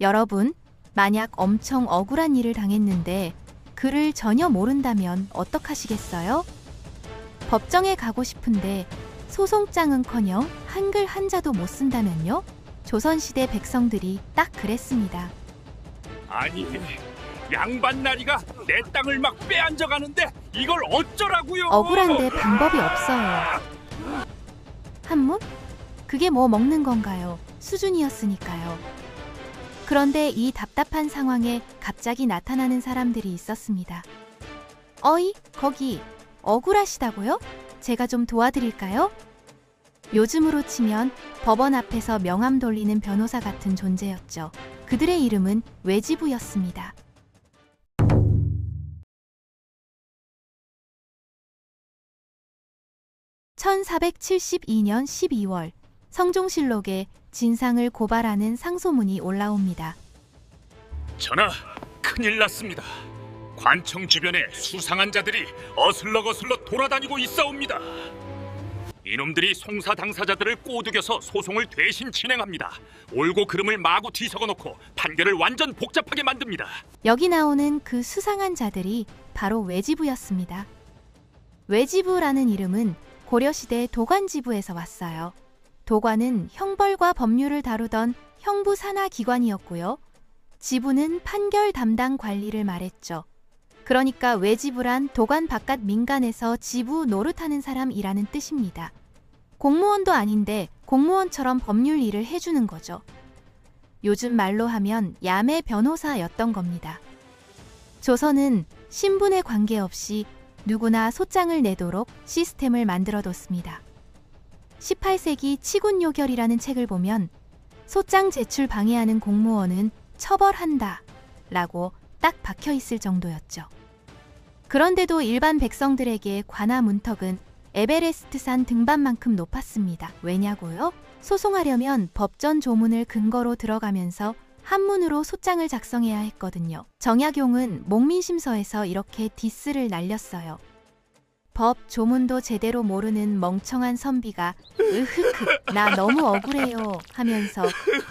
여러분, 만약 엄청 억울한 일을 당했는데 글을 전혀 모른다면 어떡하시겠어요? 법정에 가고 싶은데 소송장은커녕 한글 한자도 못 쓴다면요? 조선시대 백성들이 딱 그랬습니다. 아니, 양반나리가 내 땅을 막 빼앗아가는데 이걸 어쩌라고요? 억울한데 방법이 없어요. 한문? 그게 뭐 먹는 건가요? 수준이었으니까요. 그런데 이 답답한 상황에 갑자기 나타나는 사람들이 있었습니다. 어이, 거기 억울하시다고요? 제가 좀 도와드릴까요? 요즘으로 치면 법원 앞에서 명함 돌리는 변호사 같은 존재였죠. 그들의 이름은 외지부였습니다. (1472년 12월) 성종실록에 진상을 고발하는 상소문이 올라옵니다. 전하, 큰일 났습니다. 관청 주변에 수상한 자들이 어슬렁어슬렁 돌아다니고 있사옵니다. 이놈들이 송사 당사자들을 꼬드겨서 소송을 대신 진행합니다. 옳고 그름을 마구 뒤섞어놓고 판결을 완전 복잡하게 만듭니다. 여기 나오는 그 수상한 자들이 바로 외지부였습니다. 외지부라는 이름은 고려시대 도관지부에서 왔어요. 도관은 형벌과 법률을 다루던 형부 산하 기관이었고요. 지부는 판결 담당 관리를 말했죠. 그러니까 외지부란 도관 바깥 민간에서 지부 노릇하는 사람이라는 뜻입니다. 공무원도 아닌데 공무원처럼 법률 일을 해주는 거죠. 요즘 말로 하면 야매 변호사였던 겁니다. 조선은 신분에 관계없이 누구나 소장을 내도록 시스템을 만들어뒀습니다. 18세기 치군요결이라는 책을 보면 소장 제출 방해하는 공무원은 처벌한다 라고 딱 박혀있을 정도였죠. 그런데도 일반 백성들에게 관하 문턱은 에베레스트산 등반만큼 높았습니다. 왜냐고요? 소송하려면 법전 조문을 근거로 들어가면서 한문으로 소장을 작성해야 했거든요. 정약용은 목민심서에서 이렇게 디스를 날렸어요. 법 조문도 제대로 모르는 멍청한 선비가 으흐크 나 너무 억울해요 하면서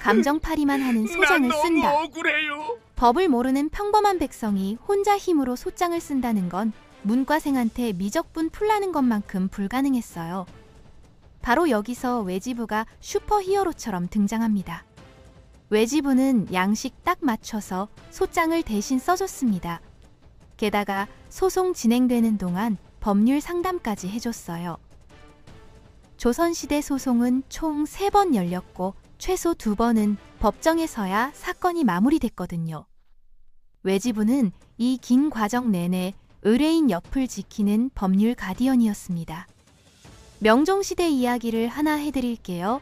감정파리만 하는 소장을 쓴다. 너무 억울해요. 법을 모르는 평범한 백성이 혼자 힘으로 소장을 쓴다는 건 문과생한테 미적분 풀라는 것만큼 불가능했어요. 바로 여기서 외지부가 슈퍼히어로처럼 등장합니다. 외지부는 양식 딱 맞춰서 소장을 대신 써줬습니다. 게다가 소송 진행되는 동안 법률 상담까지 해줬어요. 조선시대 소송은 총 3번 열렸고 최소 2번은 법정에서야 사건이 마무리됐거든요. 외지부는 이 긴 과정 내내 의뢰인 옆을 지키는 법률 가디언이었습니다. 명종시대 이야기를 하나 해드릴게요.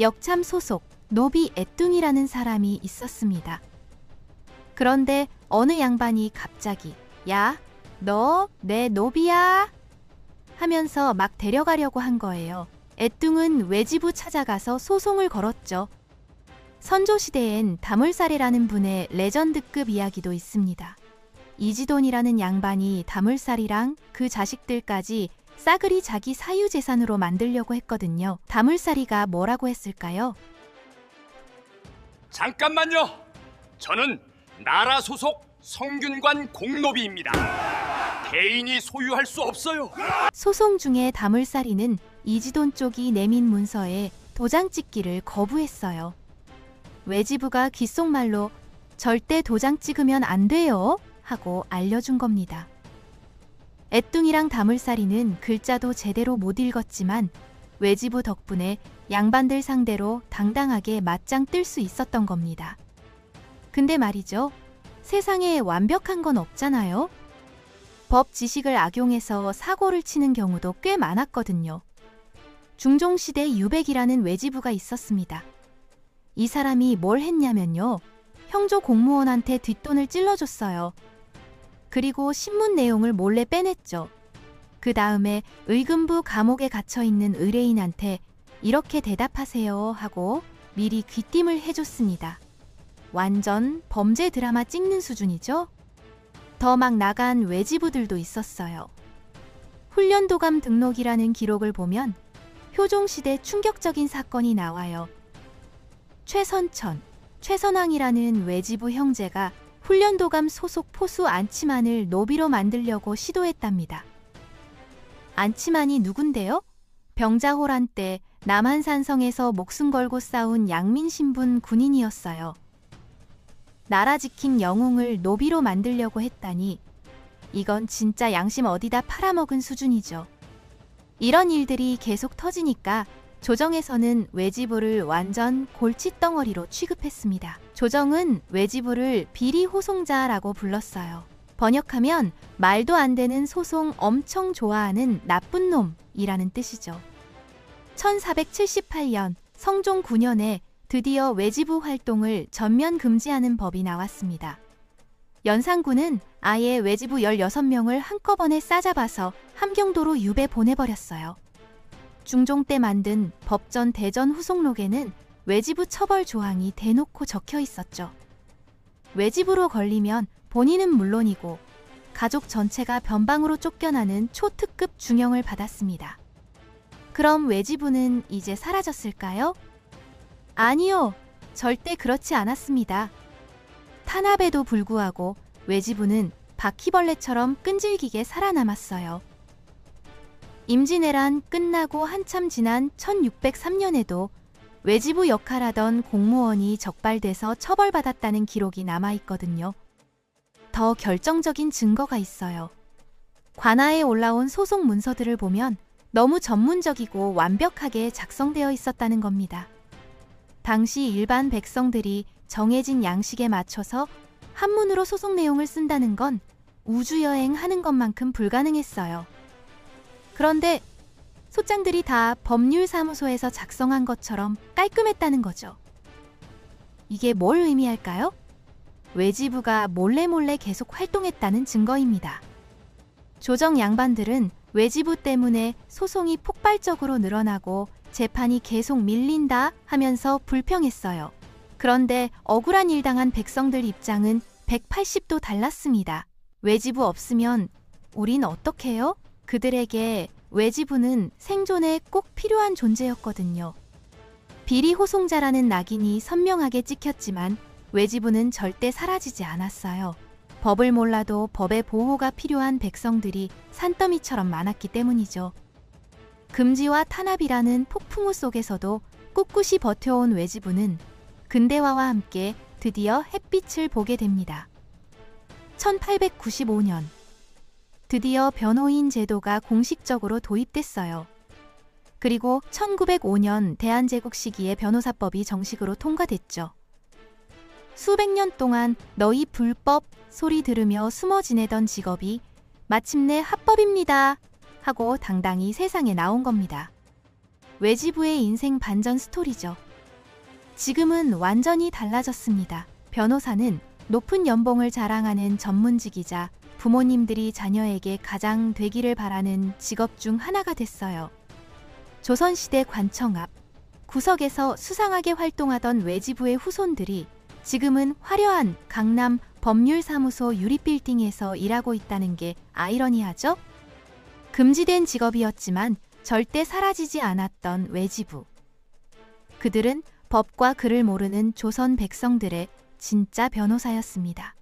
역참 소속 노비 애뚱이라는 사람이 있었습니다. 그런데 어느 양반이 갑자기 야, 너 내 노비야? 하면서 막 데려가려고 한 거예요. 애뚱은 외지부 찾아가서 소송을 걸었죠. 선조시대엔 다물살이라는 분의 레전드급 이야기도 있습니다. 이지돈이라는 양반이 다물살이랑 그 자식들까지 싸그리 자기 사유재산으로 만들려고 했거든요. 다물살이가 뭐라고 했을까요? 잠깐만요. 저는 나라 소속 성균관 공노비입니다. 개인이 소유할 수 없어요. 소송 중에 다물살이는 이지돈 쪽이 내민 문서에 도장 찍기를 거부했어요. 외지부가 귓속말로 절대 도장 찍으면 안 돼요 하고 알려준 겁니다. 애뚱이랑 다물살이는 글자도 제대로 못 읽었지만 외지부 덕분에 양반들 상대로 당당하게 맞짱 뜰 수 있었던 겁니다. 근데 말이죠. 세상에 완벽한 건 없잖아요. 법 지식을 악용해서 사고를 치는 경우도 꽤 많았거든요. 중종시대 유백이라는 외지부가 있었습니다. 이 사람이 뭘 했냐면요. 형조 공무원한테 뒷돈을 찔러줬어요. 그리고 신문 내용을 몰래 빼냈죠. 그 다음에 의금부 감옥에 갇혀있는 의뢰인한테 이렇게 대답하세요 하고 미리 귀띔을 해줬습니다. 완전 범죄 드라마 찍는 수준이죠? 더 막 나간 외지부들도 있었어요. 훈련도감 등록이라는 기록을 보면 효종시대 충격적인 사건이 나와요. 최선천, 최선왕이라는 외지부 형제가 훈련도감 소속 포수 안치만을 노비로 만들려고 시도했답니다. 안치만이 누군데요? 병자호란 때 남한산성에서 목숨 걸고 싸운 양민신분 군인이었어요. 나라 지킨 영웅을 노비로 만들려고 했다니 이건 진짜 양심 어디다 팔아먹은 수준이죠. 이런 일들이 계속 터지니까 조정에서는 외지부를 완전 골칫덩어리로 취급했습니다. 조정은 외지부를 비리호송자라고 불렀어요. 번역하면 말도 안 되는 소송 엄청 좋아하는 나쁜 놈이라는 뜻이죠. 1478년 성종 9년에 드디어 외지부 활동을 전면 금지하는 법이 나왔습니다. 연산군은 아예 외지부 16명을 한꺼번에 싸잡아서 함경도로 유배 보내버렸어요. 중종 때 만든 법전 대전 후속록에는 외지부 처벌 조항이 대놓고 적혀 있었죠. 외지부로 걸리면 본인은 물론이고 가족 전체가 변방으로 쫓겨나는 초특급 중형을 받았습니다. 그럼 외지부는 이제 사라졌을까요? 아니요, 절대 그렇지 않았습니다. 탄압에도 불구하고 외지부는 바퀴벌레처럼 끈질기게 살아남았어요. 임진왜란 끝나고 한참 지난 1603년에도 외지부 역할하던 공무원이 적발돼서 처벌받았다는 기록이 남아있거든요. 더 결정적인 증거가 있어요. 관아에 올라온 소송 문서들을 보면 너무 전문적이고 완벽하게 작성되어 있었다는 겁니다. 당시 일반 백성들이 정해진 양식에 맞춰서 한문으로 소송 내용을 쓴다는 건 우주여행 하는 것만큼 불가능했어요. 그런데 소장들이 다 법률사무소에서 작성한 것처럼 깔끔했다는 거죠. 이게 뭘 의미할까요? 외지부가 몰래 계속 활동했다는 증거입니다. 조정 양반들은 외지부 때문에 소송이 폭발적으로 늘어나고 재판이 계속 밀린다 하면서 불평했어요. 그런데 억울한 일 당한 백성들 입장은 180도 달랐습니다. 외지부 없으면 우린 어떡해요? 그들에게 외지부는 생존에 꼭 필요한 존재였거든요. 비리호송자라는 낙인이 선명하게 찍혔지만 외지부는 절대 사라지지 않았어요. 법을 몰라도 법의 보호가 필요한 백성들이 산더미처럼 많았기 때문이죠. 금지와 탄압이라는 폭풍우 속에서도 꿋꿋이 버텨온 외지부는 근대화와 함께 드디어 햇빛을 보게 됩니다. 1895년 드디어 변호인 제도가 공식적으로 도입됐어요. 그리고 1905년 대한제국 시기에 변호사법이 정식으로 통과됐죠. 수백 년 동안 너희 불법 소리 들으며 숨어 지내던 직업이 마침내 합법입니다 하고 당당히 세상에 나온 겁니다. 외지부의 인생 반전 스토리죠. 지금은 완전히 달라졌습니다. 변호사는 높은 연봉을 자랑하는 전문직이자 부모님들이 자녀에게 가장 되기를 바라는 직업 중 하나가 됐어요. 조선시대 관청 앞 구석에서 수상하게 활동하던 외지부의 후손들이 지금은 화려한 강남 법률사무소 유리빌딩에서 일하고 있다는 게 아이러니하죠? 금지된 직업이었지만 절대 사라지지 않았던 외지부. 그들은 법과 글을 모르는 조선 백성들의 진짜 변호사였습니다.